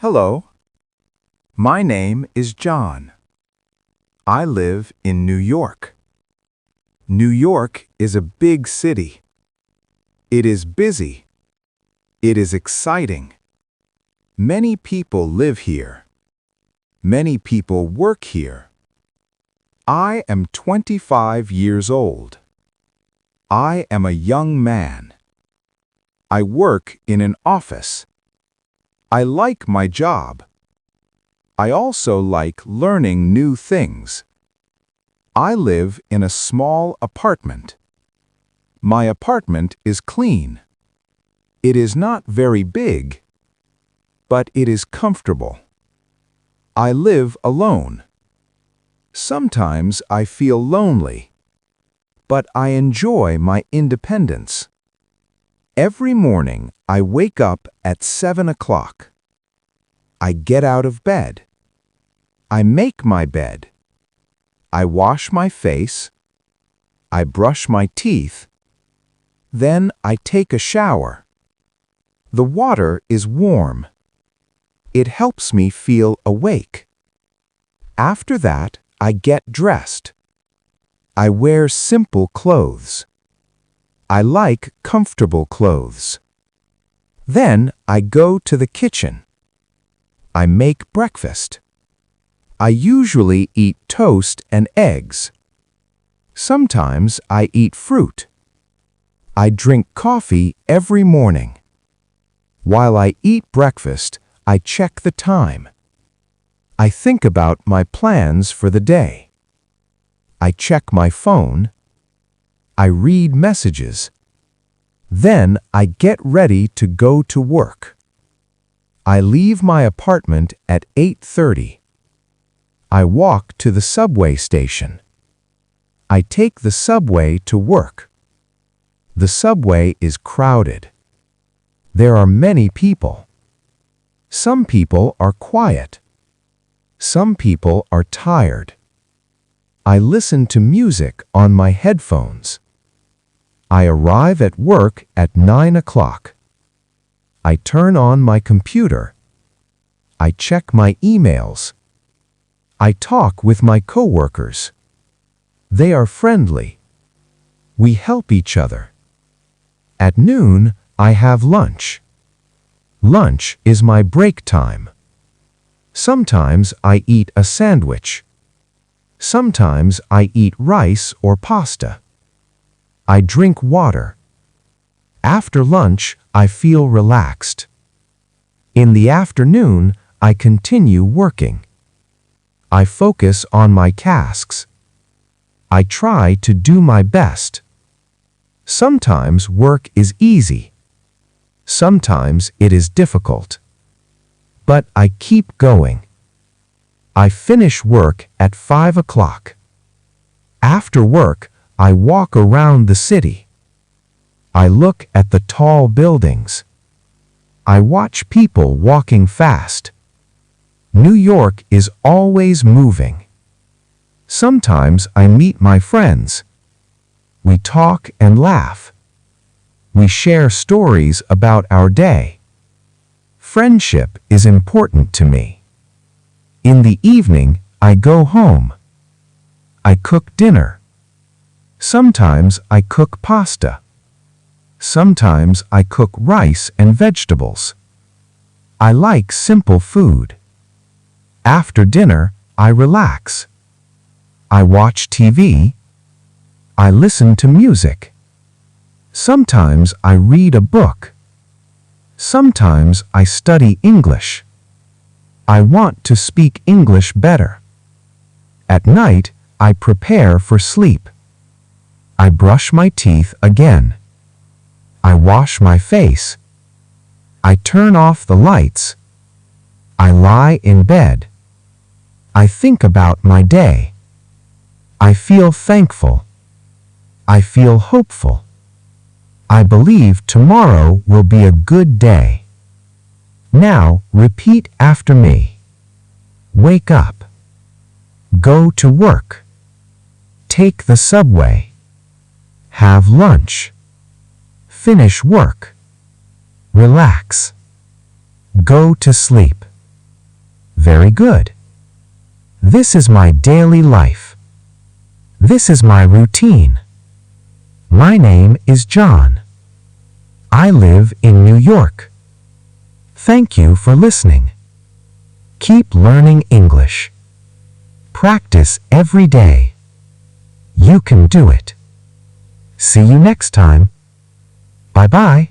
Hello, my name is John. I live in New York. New York is a big city. It is busy. It is exciting. Many people live here. Many people work here. I am 25 years old. I am a young man. I work in an office. I like my job. I also like learning new things. I live in a small apartment. My apartment is clean. It is not very big, but it is comfortable. I live alone. Sometimes I feel lonely, but I enjoy my independence. Every morning I wake up at 7 o'clock. I get out of bed. I make my bed. I wash my face. I brush my teeth. Then I take a shower. The water is warm. It helps me feel awake. After that, I get dressed. I wear simple clothes. I like comfortable clothes. Then I go to the kitchen. I make breakfast. I usually eat toast and eggs. Sometimes I eat fruit. I drink coffee every morning. While I eat breakfast, I check the time. I think about my plans for the day. I check my phone. I read messages. Then I get ready to go to work. I leave my apartment at 8:30. I walk to the subway station. I take the subway to work. The subway is crowded. There are many people. Some people are quiet. Some people are tired. I listen to music on my headphones. I arrive at work at 9 o'clock. I turn on my computer. I check my emails. I talk with my coworkers. They are friendly. We help each other. At noon, I have lunch. Lunch is my break time. Sometimes I eat a sandwich. Sometimes I eat rice or pasta. I drink water. After lunch, I feel relaxed. In the afternoon, I continue working. I focus on my tasks. I try to do my best. Sometimes work is easy. Sometimes it is difficult. But I keep going. I finish work at 5 o'clock. After work, I walk around the city. I look at the tall buildings. I watch people walking fast. New York is always moving. Sometimes I meet my friends. We talk and laugh. We share stories about our day. Friendship is important to me. In the evening, I go home. I cook dinner. Sometimes I cook pasta. Sometimes I cook rice and vegetables. I like simple food. After dinner, I relax. I watch TV. I listen to music. Sometimes I read a book. Sometimes I study English. I want to speak English better. At night, I prepare for sleep. I brush my teeth again. I wash my face. I turn off the lights. I lie in bed. I think about my day. I feel thankful. I feel hopeful. I believe tomorrow will be a good day. Now repeat after me. Wake up. Go to work. Take the subway. Have lunch. Finish work. Relax. Go to sleep. Very good. This is my daily life. This is my routine. My name is John. I live in New York. Thank you for listening. Keep learning English. Practice every day. You can do it. See you next time. Bye-bye.